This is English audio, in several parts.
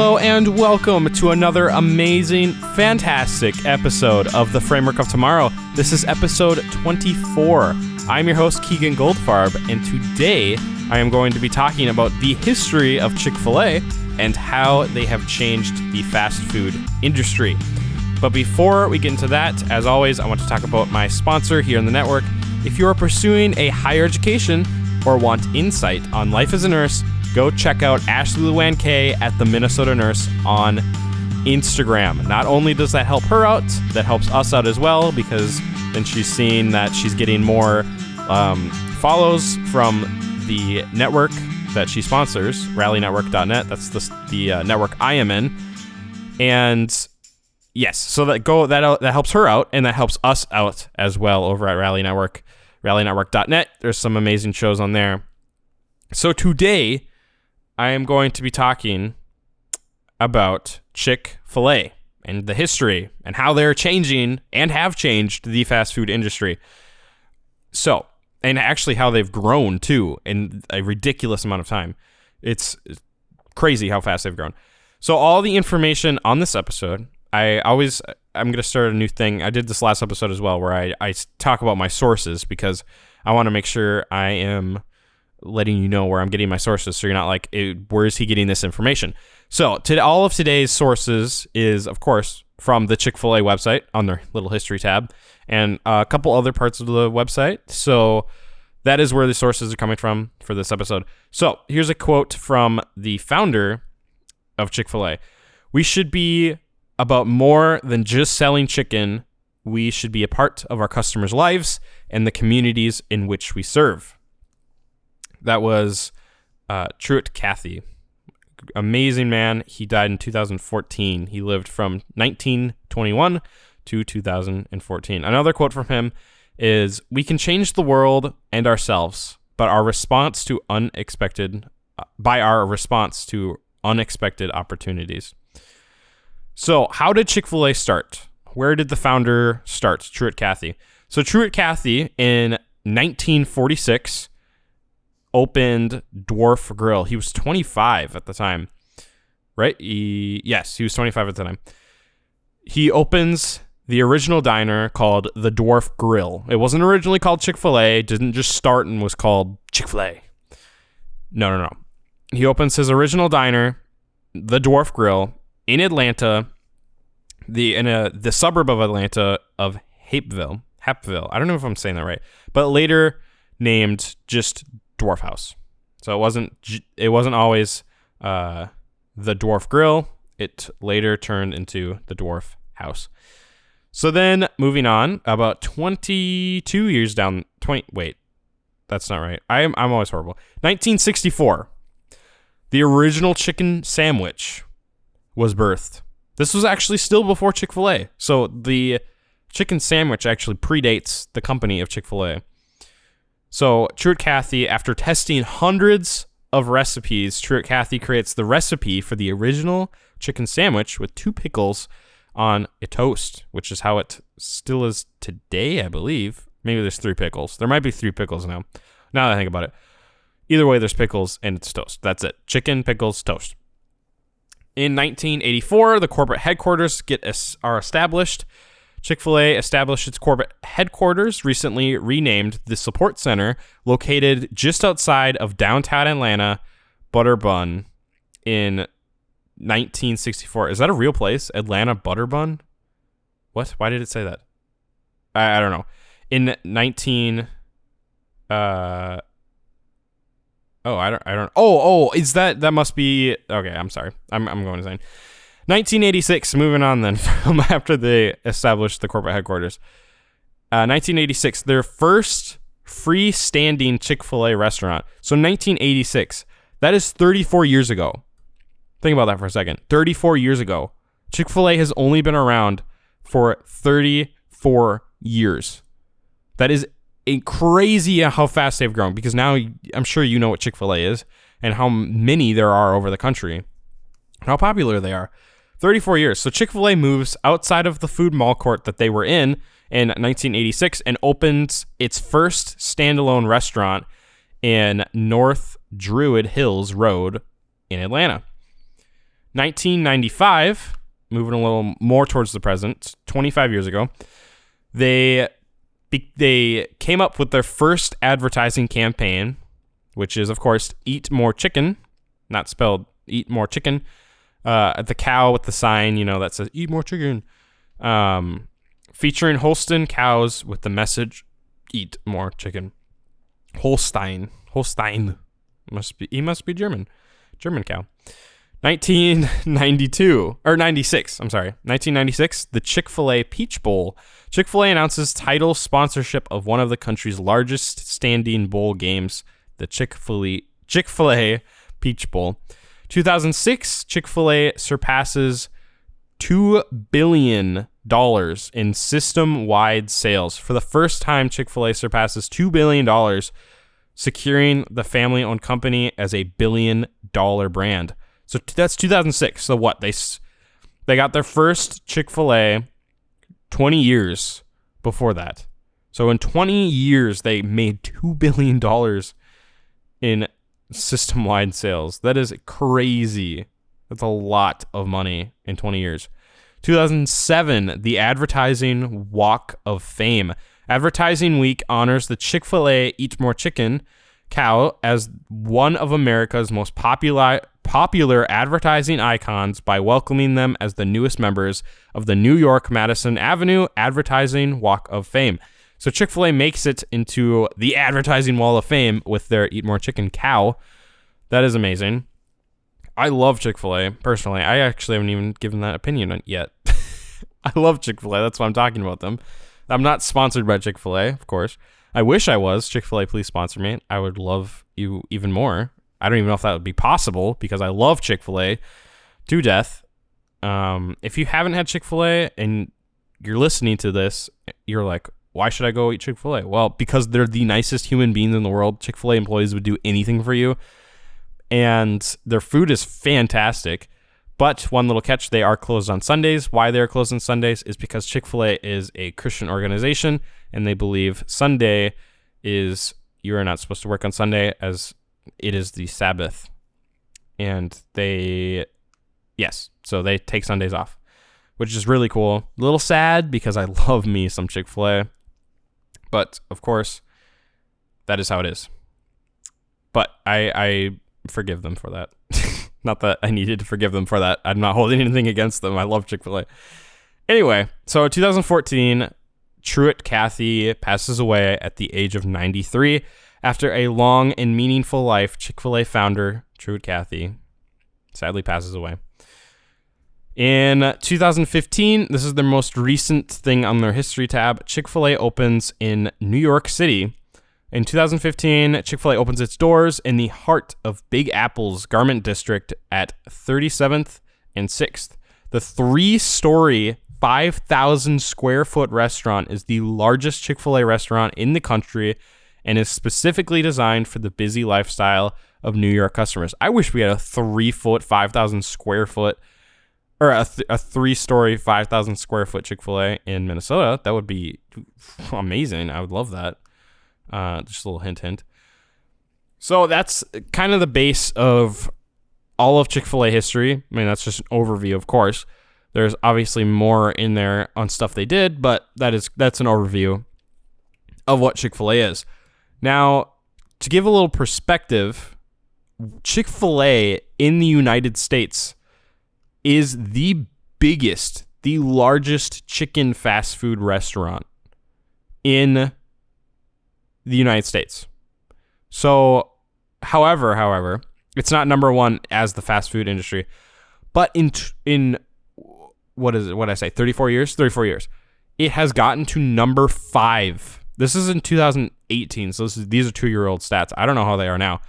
Hello and welcome to another amazing, fantastic episode of The Framework of Tomorrow. This is episode 24. I'm your host, Keegan Goldfarb, and today I am going to be talking about the history of Chick-Fil-A and how they have changed the fast food industry. But before we get into that, as always, I want to talk about my sponsor here in the network. If you are pursuing a higher education or want insight on life as a nurse, go check out Ashley Luann K at the Minnesota Nurse on Instagram. Not only does that help her out, that helps us out as well, because then she's seeing that she's getting more follows from the network that she sponsors, rallynetwork.net. That's the network I am in. And yes, so that helps her out, and that helps us out as well over at Rally Network, rallynetwork.net. There's some amazing shows on there. So today, I am going to be talking about Chick-Fil-A and the history and how they're changing and have changed the fast food industry. So, and actually how they've grown too in a ridiculous amount of time. It's crazy how fast they've grown. So all the information on this episode, I'm going to start a new thing. I did this last episode as well, where I talk about my sources, because I want to make sure I am letting you know where I'm getting my sources, so you're not like, where is he getting this information? So all of today's sources is, of course, from the Chick-fil-A website on their little history tab, and a couple other parts of the website. So that is where the sources are coming from for this episode. So here's a quote from the founder of Chick-fil-A. "We should be about more than just selling chicken. We should be a part of our customers' lives and the communities in which we serve." That was Truett Cathy. Amazing man. He died in 2014. He lived from 1921 to 2014. Another quote from him is, "We can change the world and ourselves, but our response to unexpected opportunities." So how did Chick-fil-A start? Where did the founder start, Truett Cathy? So Truett Cathy in 1946 opened Dwarf Grill. He was 25 at the time, right? Yes, he was 25 at the time. He opens the original diner called the Dwarf Grill. It wasn't originally called Chick-fil-A. It didn't just start and was called Chick-fil-A. No. He opens his original diner, the Dwarf Grill, in Atlanta, the suburb of Atlanta of Hapeville. I don't know if I'm saying that right, but later named just Dwarf House. So it wasn't always the Dwarf Grill. It later turned into the Dwarf House. So then moving on, about 22 years down, that's not right. I'm always horrible. 1964, the original chicken sandwich was birthed. This was actually still before Chick-fil-A. So the chicken sandwich actually predates the company of Chick-fil-A. So Truett Cathy, after testing hundreds of recipes, Truett Cathy creates the recipe for the original chicken sandwich with 2 pickles on a toast, which is how it still is today, I believe. Maybe there's 3 pickles. There might be 3 pickles now that I think about it. Either way, there's pickles and it's toast. That's it. Chicken, pickles, toast. In 1984, the corporate headquarters are established. Chick-fil-A established its corporate headquarters, recently renamed the Support Center, located just outside of downtown Atlanta, Butterbun, in 1964. Is that a real place? Atlanta Butterbun? What? Why did it say that? I don't know. In 19... is that must be... Okay, I'm sorry. I'm going insane. 1986, moving on then, from after they established the corporate headquarters. 1986, their first freestanding Chick-fil-A restaurant. So 1986, that is 34 years ago. Think about that for a second. 34 years ago. Chick-fil-A has only been around for 34 years. That is crazy how fast they've grown, because now I'm sure you know what Chick-fil-A is and how many there are over the country, how popular they are. 34 years. So Chick-fil-A moves outside of the food mall court that they were in 1986 and opens its first standalone restaurant in North Druid Hills Road in Atlanta. 1995, moving a little more towards the present, 25 years ago, they came up with their first advertising campaign, which is, of course, Eat More Chicken, not spelled Eat More Chicken. The cow with the sign, that says Eat More Chicken, featuring Holstein cows with the message Eat More Chicken. Holstein he must be German cow. 1996, the Chick-Fil-A Peach Bowl. Chick-fil-A announces title sponsorship of one of the country's largest standing bowl games, the Chick-fil-A Peach Bowl. 2006, Chick-fil-A surpasses $2 billion in system-wide sales. For the first time, Chick-fil-A surpasses $2 billion, securing the family-owned company as a billion-dollar brand. So that's 2006. So what? They got their first Chick-fil-A 20 years before that. So in 20 years, they made $2 billion in system-wide sales. That is crazy. That's a lot of money in 20 years. 2007, the Advertising Walk of Fame. Advertising Week honors the Chick-fil-A Eat More Chicken cow as one of America's most popular advertising icons by welcoming them as the newest members of the New York Madison Avenue Advertising Walk of Fame. So Chick-fil-A makes it into the Advertising Wall of Fame with their Eat More Chicken cow. That is amazing. I love Chick-fil-A, personally. I actually haven't even given that opinion yet. I love Chick-fil-A. That's why I'm talking about them. I'm not sponsored by Chick-fil-A, of course. I wish I was. Chick-fil-A, please sponsor me. I would love you even more. I don't even know if that would be possible because I love Chick-fil-A to death. If you haven't had Chick-fil-A and you're listening to this, you're like, why should I go eat Chick-fil-A? Well, because they're the nicest human beings in the world. Chick-fil-A employees would do anything for you. And their food is fantastic. But one little catch, they are closed on Sundays. Why they're closed on Sundays is because Chick-fil-A is a Christian organization, and they believe Sunday is, you are not supposed to work on Sunday as it is the Sabbath. And so they take Sundays off, which is really cool. A little sad because I love me some Chick-fil-A. But, of course, that is how it is. But I forgive them for that. Not that I needed to forgive them for that. I'm not holding anything against them. I love Chick-fil-A. Anyway, so 2014, Truett Cathy passes away at the age of 93. After a long and meaningful life, Chick-fil-A founder Truett Cathy sadly passes away. In 2015, this is their most recent thing on their history tab, Chick-fil-A opens in New York City. In 2015, Chick-fil-A opens its doors in the heart of Big Apple's Garment District at 37th and 6th. The 3-story, 5,000 square foot restaurant is the largest Chick-fil-A restaurant in the country and is specifically designed for the busy lifestyle of New York customers. I wish we had a 3-foot, 5,000 square foot, or a 3-story, 5,000 square foot Chick-fil-A in Minnesota. That would be amazing. I would love that. Just a little hint. So that's kind of the base of all of Chick-fil-A history. I mean, that's just an overview, of course. There's obviously more in there on stuff they did, but that's an overview of what Chick-fil-A is. Now, to give a little perspective, Chick-fil-A in the United States is the largest chicken fast food restaurant in the United States. So, however, it's not number one as the fast food industry, but in what is it? What did I say? 34 years, it has gotten to number 5. This is in 2018, so these are 2-year-old stats. I don't know how they are now.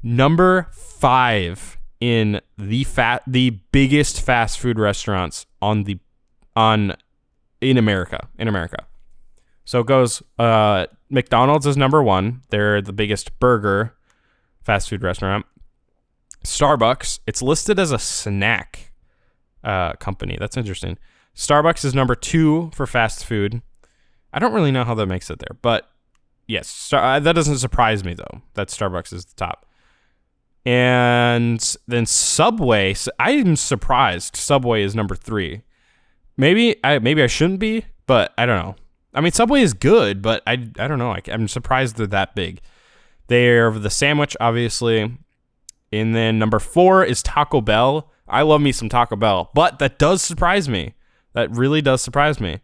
Number 5 in the biggest fast food restaurants in America. So it goes, McDonald's is number 1. They're the biggest burger fast food restaurant. Starbucks, it's listed as a snack company. That's interesting. Starbucks is number 2 for fast food. I don't really know how that makes it there, but yes, that doesn't surprise me though, that Starbucks is the top. And then Subway, so I'm surprised Subway is number 3. Maybe I shouldn't be, but I don't know. I mean, Subway is good, but I don't know. I'm surprised they're that big. They're the sandwich, obviously. And then number 4 is Taco Bell. I love me some Taco Bell, but that does surprise me. That really does surprise me.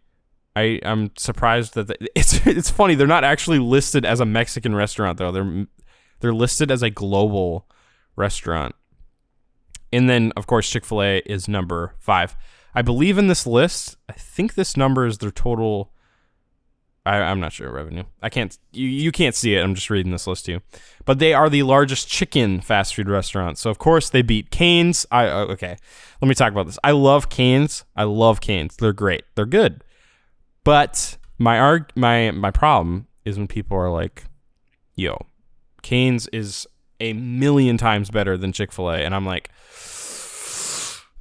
I'm surprised that it's funny. They're not actually listed as a Mexican restaurant, though. They're listed as a global restaurant. And then, of course, Chick-fil-A is number 5. I believe in this list, I think this number is their total. I'm not sure revenue. I can't. You can't see it. I'm just reading this list to you. But they are the largest chicken fast food restaurant. So of course they beat Cane's. Okay. Let me talk about this. I love Cane's. They're great. They're good. But my problem is when people are like, "Yo, Cane's is a million times better than Chick-fil-A," and I'm like,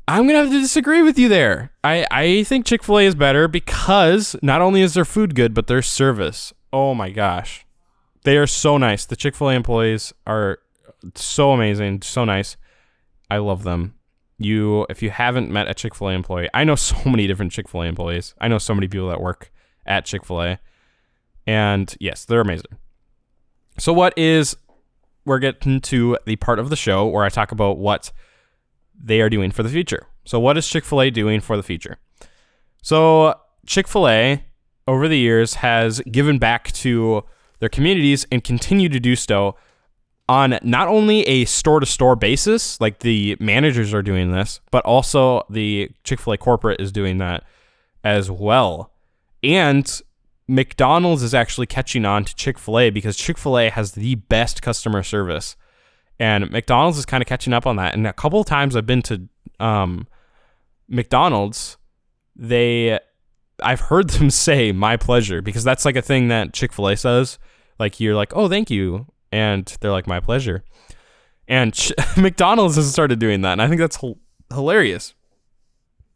I'm going to have to disagree with you there. I think Chick-fil-A is better because not only is their food good, but their service. Oh my gosh. They are so nice. The Chick-fil-A employees are so amazing, so nice. I love them. If you haven't met a Chick-fil-A employee, I know so many different Chick-fil-A employees. I know so many people that work at Chick-fil-A. And yes, they're amazing. So we're getting to the part of the show where I talk about what they are doing for the future. So what is Chick-fil-A doing for the future? So Chick-fil-A over the years has given back to their communities and continue to do so on not only a store-to-store basis, like the managers are doing this, but also the Chick-fil-A corporate is doing that as well. And McDonald's is actually catching on to Chick-fil-A because Chick-fil-A has the best customer service. And McDonald's is kind of catching up on that. And a couple of times I've been to McDonald's, I've heard them say "my pleasure" because that's like a thing that Chick-fil-A says. Like you're like, "Oh, thank you," and they're like, "My pleasure." And McDonald's has started doing that, and I think that's hilarious.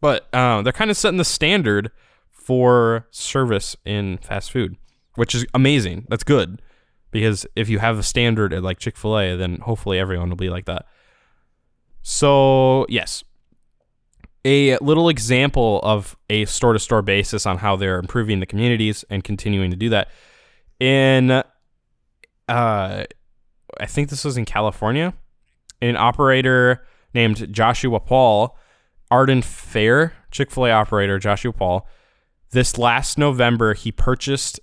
But they're kind of setting the standard for service in fast food, which is amazing. That's good. Because if you have a standard at like Chick-fil-A, then hopefully everyone will be like that. So, yes. A little example of a store-to-store basis on how they're improving the communities and continuing to do that. I think this was in California. An operator named Joshua Paul, Arden Fair, Chick-fil-A operator Joshua Paul, this last November, he purchased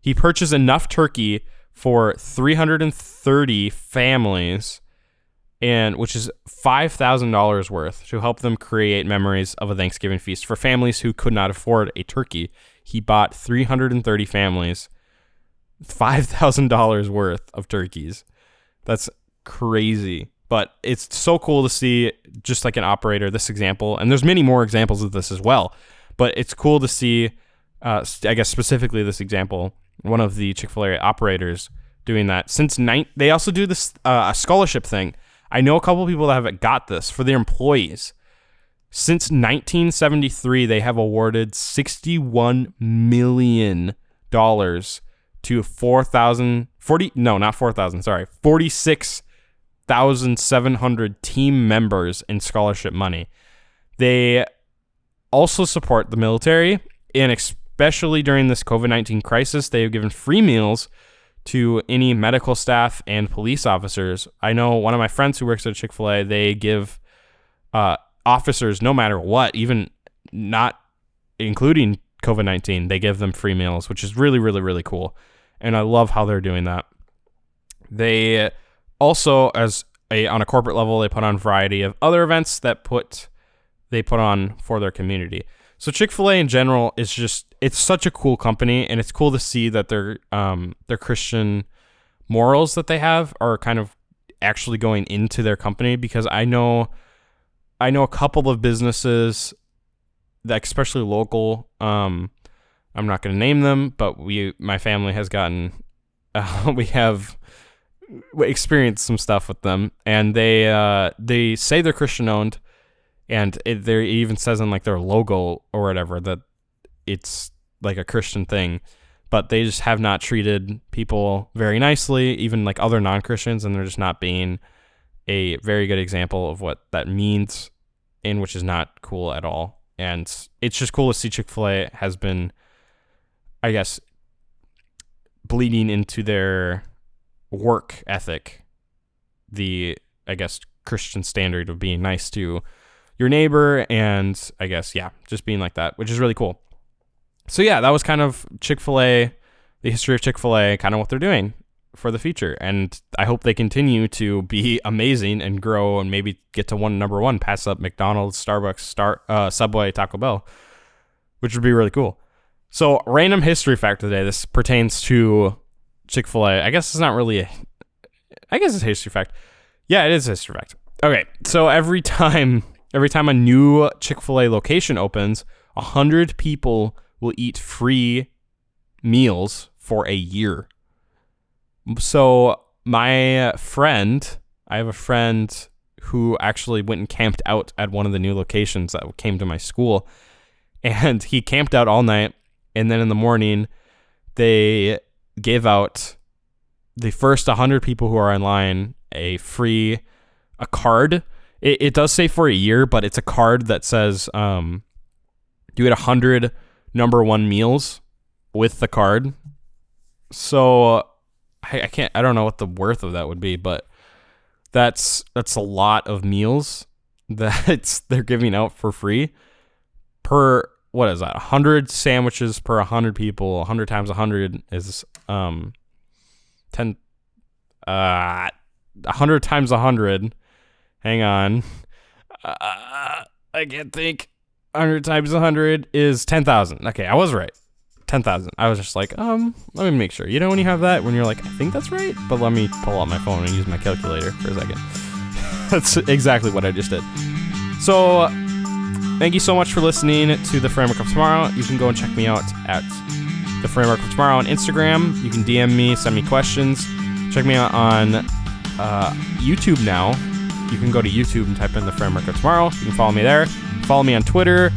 He purchased enough turkey for 330 families, and which is $5,000 worth to help them create memories of a Thanksgiving feast. For families who could not afford a turkey, he bought 330 families, $5,000 worth of turkeys. That's crazy. But it's so cool to see just like an operator, this example, and there's many more examples of this as well, but it's cool to see I guess specifically this example, one of the Chick-fil-A operators doing that. They also do this a scholarship thing. I know a couple of people that have got this for their employees. Since 1973, they have awarded $61 million to 46,700 team members in scholarship money. They also support the military, and especially during this COVID-19 crisis, they have given free meals to any medical staff and police officers. I know one of my friends who works at Chick-fil-A, they give officers, no matter what, even not including COVID-19, they give them free meals, which is really, really, really cool. And I love how they're doing that. They also, on a corporate level, they put on a variety of other events that they put on for their community. So Chick-fil-A in general is it's such a cool company, and it's cool to see that their Christian morals that they have are kind of actually going into their company, because I know a couple of businesses that, especially local, I'm not going to name them, but my family has gotten, we have experienced some stuff with them, and they say they're Christian owned, and it even says in like their logo or whatever that it's like a Christian thing, but they just have not treated people very nicely, even like other non-Christians, and they're just not being a very good example of what that means, and which is not cool at all. And it's just cool to see Chick-fil-A has been, I guess, bleeding into their work ethic, the, I guess, Christian standard of being nice to your neighbor, and I guess, yeah, just being like that, which is really cool. So yeah, that was kind of Chick-fil-A, the history of Chick-fil-A, kind of what they're doing for the future. And I hope they continue to be amazing and grow and maybe get to number one, pass up McDonald's, Starbucks, Subway, Taco Bell, which would be really cool. So random history fact today. This pertains to Chick-fil-A. I guess it's not really I guess it's a history fact. Yeah, it is a history fact. Okay, so every time a new Chick-fil-A location opens, 100 people will eat free meals for a year. So I have a friend who actually went and camped out at one of the new locations that came to my school, and he camped out all night, and then in the morning they gave out the first 100 people who are in line a card. It does say for a year, but it's a card that says you get 100 number one meals with the card. So I don't know what the worth of that would be, but that's a lot of meals that they're giving out for free per, what is that? 100 sandwiches per 100 people. 100 times 100 is 100 times 100. Hang on. I can't think. 100 times 100 is 10,000. Okay, I was right. 10,000. I was just like, let me make sure. You know when you have that, when you're like, I think that's right, but let me pull out my phone and use my calculator for a second. That's exactly what I just did. So, thank you so much for listening to The Framework of Tomorrow. You can go and check me out at The Framework of Tomorrow on Instagram. You can DM me, send me questions. Check me out on YouTube now. You can go to YouTube and type in The Framework of Tomorrow. You can follow me there. Follow me on Twitter.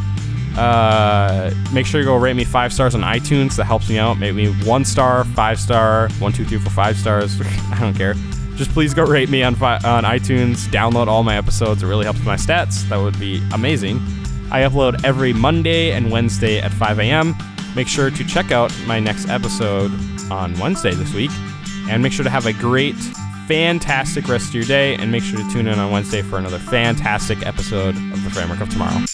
Make sure you go rate me 5 stars on iTunes. That helps me out. Make me 1 star, 5 star, 1, 2, 3, 4, 5 stars. I don't care. Just please go rate me on iTunes. Download all my episodes. It really helps my stats. That would be amazing. I upload every Monday and Wednesday at 5 a.m. Make sure to check out my next episode on Wednesday this week. And make sure to have a great, fantastic rest of your day. And make sure to tune in on Wednesday for another fantastic episode of The Framework of Tomorrow.